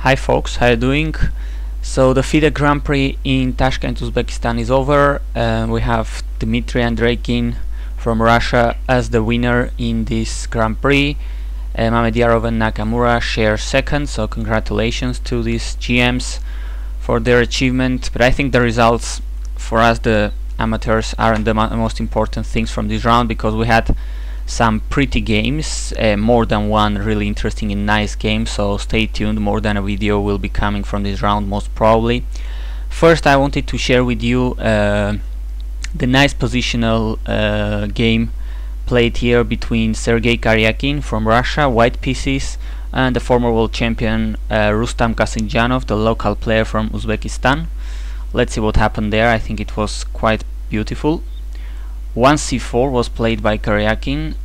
Hi folks, how are you doing? So the FIDE Grand Prix in Tashkent, Uzbekistan is over. We have Dmitry Andreikin from Russia as the winner in this Grand Prix. Mamediyarov and Nakamura share second, so congratulations to these GMs for their achievement. But I think the results for us, the amateurs, aren't the most important things from this round, because we had some pretty games, more than one really interesting and nice game, so stay tuned. More than a video will be coming from this round, most probably. First, I wanted to share with you the nice positional game played here between Sergei Karjakin from Russia, white pieces, and the former world champion Rustam Kasimdzhanov, the local player from Uzbekistan. Let's see what happened there. I think it was quite beautiful. 1 c4 was played by Karjakin,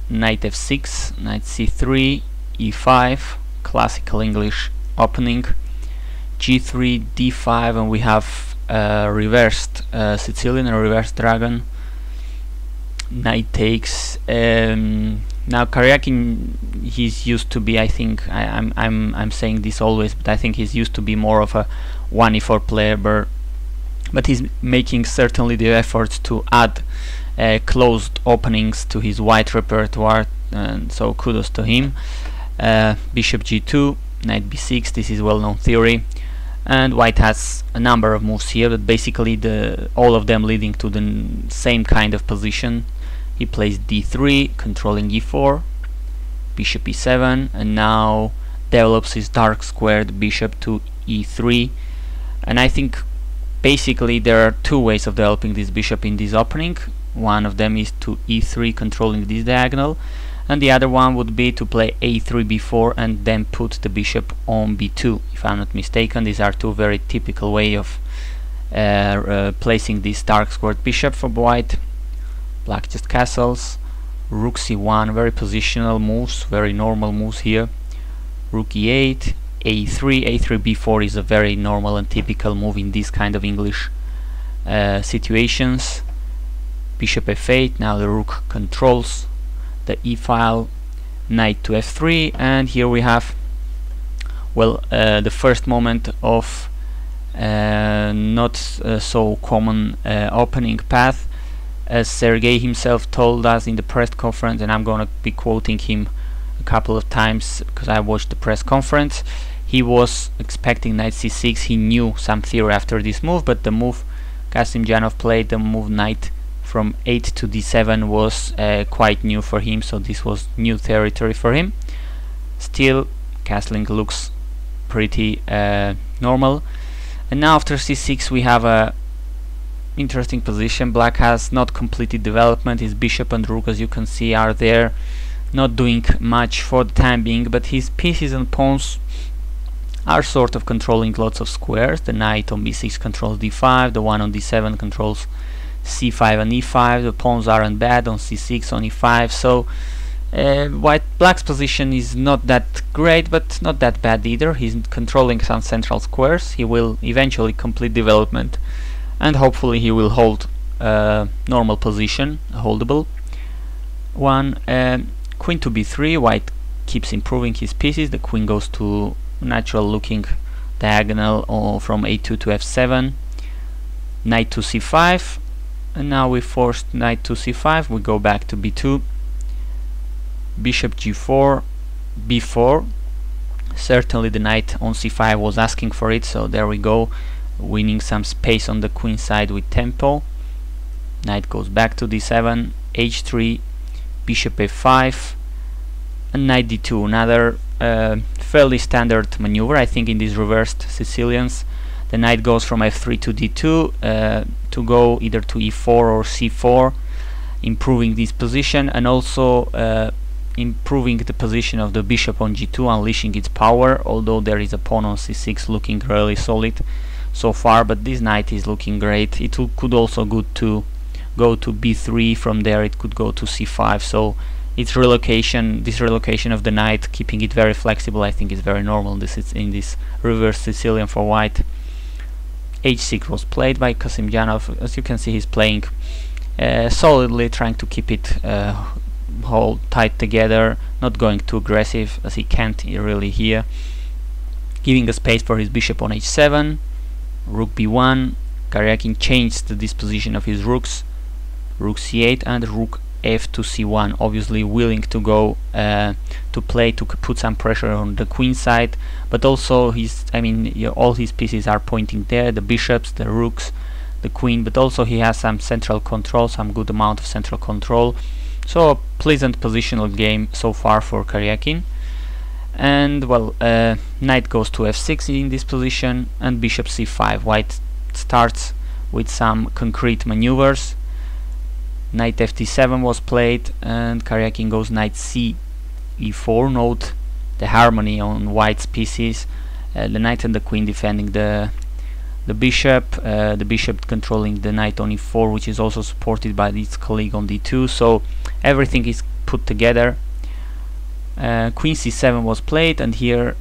knight f6, knight c3, e5, classical English opening, g3, d5, and we have reversed Sicilian and reversed dragon. Knight takes. Now Karjakin, he's used to be, I think, I'm saying this always, but I think he's used to be more of a 1e4 player, but he's making certainly the efforts to add closed openings to his white repertoire, and so kudos to him. Bishop g2, knight b6, this is well-known theory, and white has a number of moves here, but basically all of them leading to the same kind of position. He plays d3, controlling e4, bishop e7, and now develops his dark squared bishop to e3. And I think basically there are two ways of developing this bishop in this opening. One of them is to e3, controlling this diagonal, and the other one would be to play a3 b4 and then put the bishop on b2. If I'm not mistaken, these are two very typical way of placing this dark squared bishop for white. Black just castles. Rook c1, very positional moves, very normal moves here. Rook e8, a3, a3 b4 is a very normal and typical move in these kind of English situations. Bishop f8, now the rook controls the e-file. Knight to f3, and here we have, well, the first moment of not so common opening path. As Sergei himself told us in the press conference, and I'm gonna be quoting him a couple of times because I watched the press conference, he was expecting knight c6. He knew some theory after this move, but the move Kasimdzhanov played, the move knight from 8 to d7, was quite new for him, so this was new territory for him. Still, castling looks pretty normal. And now after c6 we have a interesting position. Black has not completed development. His bishop and rook, as you can see, are there, not doing much for the time being, but his pieces and pawns are sort of controlling lots of squares. The knight on b6 controls d5, the one on d7 controls c5 and e5, the pawns aren't bad on c6, on e5, so black's position is not that great, but not that bad either. He's controlling some central squares. He will eventually complete development, and hopefully he will hold normal position, a holdable one. Queen to b3, white keeps improving his pieces. The queen goes to natural looking diagonal from a2 to f7. Knight to c5, and now we forced knight to c5. We go back to b2. Bishop g4, b4. Certainly the knight on c5 was asking for it, so there we go, winning some space on the queen side with tempo. Knight goes back to d7, h3, bishop f5, and knight d2. Another fairly standard maneuver, I think, in these reversed Sicilians. The knight goes from f3 to d2 to go either to e4 or c4, improving this position, and also improving the position of the bishop on g2, unleashing its power, although there is a pawn on c6 looking really solid so far, but this knight is looking great. It could also go to b3. From there it could go to c5, so its relocation, this relocation of the knight, keeping it very flexible, I think is very normal. This is in this reverse Sicilian for white. h6 was played by Kasimdzhanov. As you can see, he's playing solidly, trying to keep it hold tight together, not going too aggressive, as he can't really here. giving a space for his bishop on h7, rook b1. Karjakin changed the disposition of his rooks, rook c8 and rook f to c1, obviously willing to go to put some pressure on the queen side, but also all his pieces are pointing there, the bishops, the rooks, the queen, but also he has some central control, some good amount of central control. So a pleasant positional game so far for Karjakin. And well, knight goes to f6 in this position, and bishop c5. White starts with some concrete maneuvers. Knight fd7 was played, and Karjakin goes knight c e4. Note the harmony on white's pieces, the knight and the queen defending the bishop controlling the knight on e4, which is also supported by its colleague on d2, so everything is put together. Queen c7 was played, and here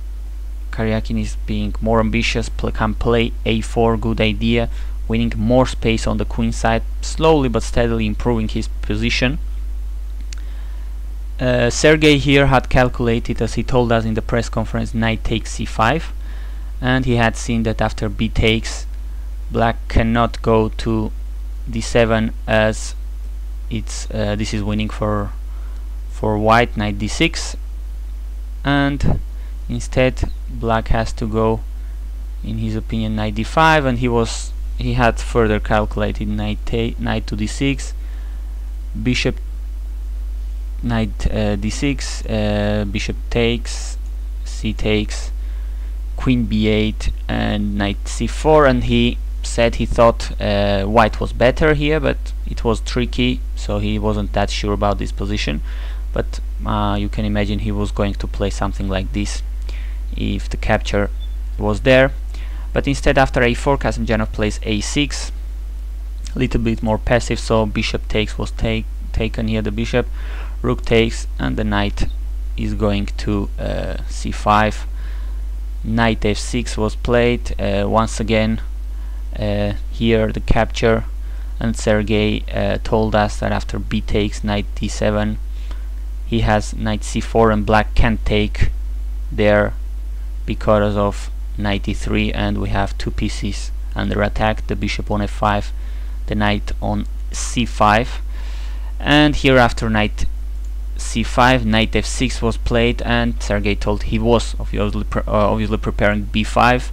Karjakin is being more ambitious, can play a4, good idea, winning more space on the queen side, slowly but steadily improving his position. Sergei here had calculated, as he told us in the press conference, knight takes c5, and he had seen that after b takes, black cannot go to d7, as it's this is winning for white. Knight d6, and instead black has to go, in his opinion, knight d5, and he had further calculated knight to d6, bishop knight d6, bishop takes, c takes, queen b8, and knight c4, and he said he thought white was better here, but it was tricky, so he wasn't that sure about this position. But you can imagine he was going to play something like this if the capture was there. But instead, after a4, Kasimdzhanov plays a6, a little bit more passive, so bishop takes was taken here, the bishop, rook takes, and the knight is going to c5. Knight f6 was played, once again here the capture, and Sergei told us that after b takes, knight d7, he has knight c4, and black can't take there because of knight e3, and we have two pieces under attack, the bishop on f5, the knight on c5. And here after knight c5, knight f6 was played, and Sergei told he was obviously preparing b5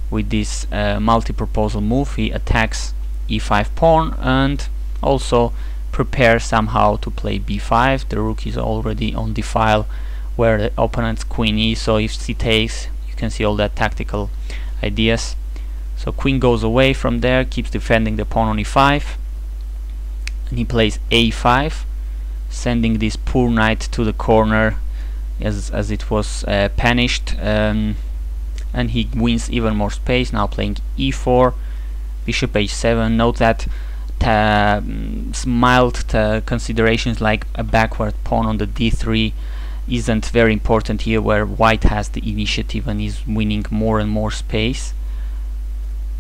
with this multi-proposal move. He attacks e5 pawn and also prepares somehow to play b5. The rook is already on the file where the opponent's queen is, so if c takes, you can see all that tactical ideas. So queen goes away from there, keeps defending the pawn on e5, and he plays a5, sending this poor knight to the corner as it was punished, and he wins even more space, now playing e4, bishop h7. Note that mild considerations like a backward pawn on the d3 isn't very important here, where white has the initiative and is winning more and more space.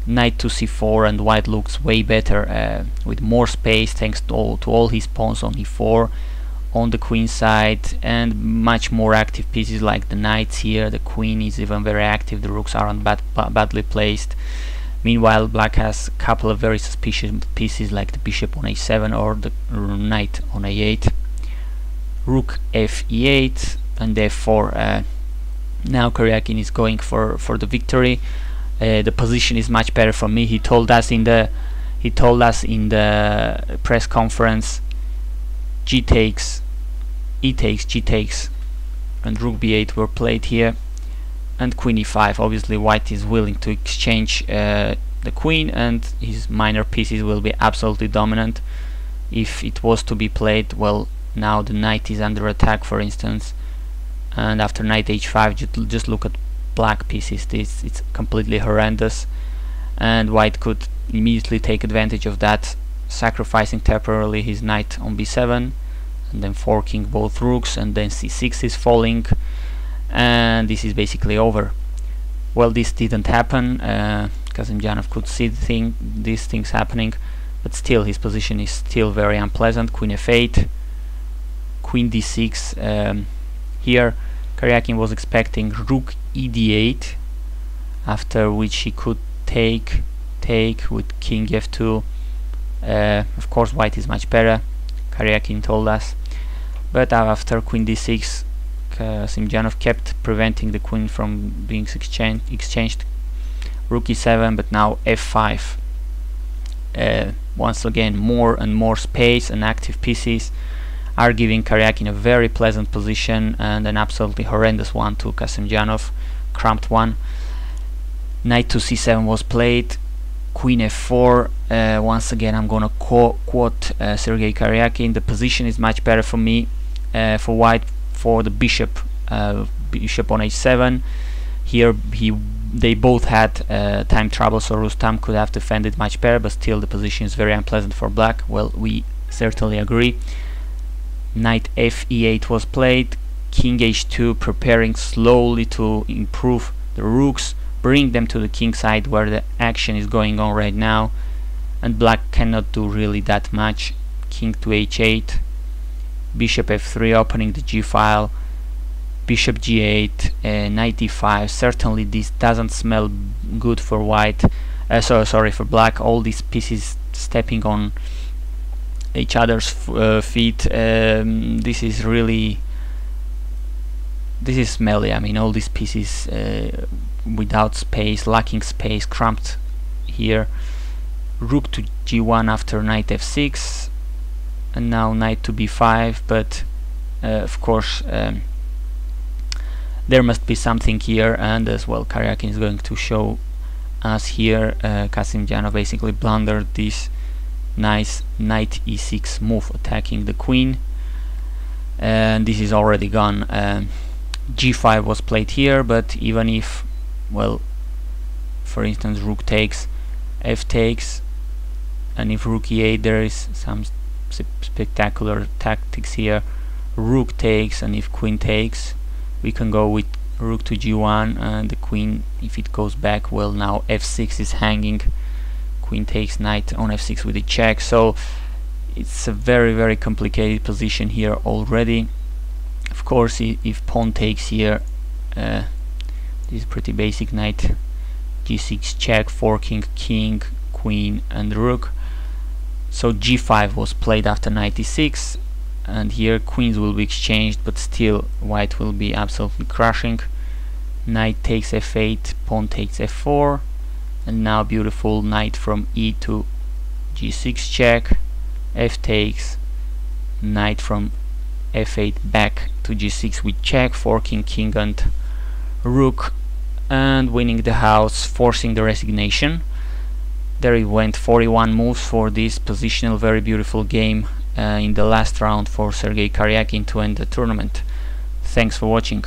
Knight to c4, and white looks way better with more space thanks to all his pawns on e4, on the queen side, and much more active pieces like the knights here. The queen is even very active, the rooks aren't badly placed. Meanwhile, black has a couple of very suspicious pieces like the bishop on a7 or the knight on a8. Rook f e8 and f4. Now Karjakin is going for the victory. The position is much better for me. He told us in the press conference, g takes, e takes, g takes, and rook b8 were played here, and queen e5. Obviously white is willing to exchange the queen, and his minor pieces will be absolutely dominant. If it was to be played, well, now the knight is under attack, for instance, and after knight h5, just look at black pieces. It's completely horrendous, and white could immediately take advantage of that, sacrificing temporarily his knight on b7 and then forking both rooks, and then c6 is falling, and this is basically over. Well, this didn't happen. Kasimdzhanov could see these things happening, but still his position is still very unpleasant. Queen f8, queen d6. Here Karjakin was expecting rook e8, after which he could take with king f2. Of course white is much better, Karjakin told us, but after queen d6 Kasimdzhanov kept preventing the queen from being exchanged. Rook e7, but now f5. Once again more and more space and active pieces are giving Karjakin a very pleasant position, and an absolutely horrendous one to Kasimdzhanov, cramped one. Knight to c7 was played, queen f4. Once again I'm gonna quote Sergei Karjakin: the position is much better for me, for white, for the bishop on h7. Here they both had time trouble, so Rustam could have defended much better, but still the position is very unpleasant for black. Well, we certainly agree. Knight f e8 was played, king h2, preparing slowly to improve the rooks, bring them to the king side where the action is going on right now, and black cannot do really that much. King to h8, bishop f3, opening the g file, bishop g8, knight d5. Certainly this doesn't smell good for white, sorry, for black. All these pieces stepping on each other's feet. This is smelly. I mean, all these pieces without space, lacking space, cramped here. Rook to g1 after knight f6, and now knight to b5, but of course there must be something here, and as well Karjakin is going to show us here. Kasimdzhanov basically blundered this nice knight e6 move, attacking the queen, and this is already gone. g5 was played here, but even if, well, for instance, rook takes, f takes, and if rook e8, there is some spectacular tactics here. Rook takes, and if queen takes, we can go with rook to g1, and the queen, if it goes back, well, now f6 is hanging. Queen takes, knight on f6 with a check. So it's a very complicated position here already. Of course, if pawn takes here, this is pretty basic. Knight g6 check, forking king, queen, and rook. So g5 was played after knight e6, and here queens will be exchanged, but still white will be absolutely crushing. Knight takes f8, pawn takes f4, and now beautiful knight from e to g6 check, f takes, knight from f8 back to g6 with check, forking king and rook, and winning the house, forcing the resignation. There it went, 41 moves for this positional, very beautiful game in the last round for Sergei Karjakin to end the tournament. Thanks for watching.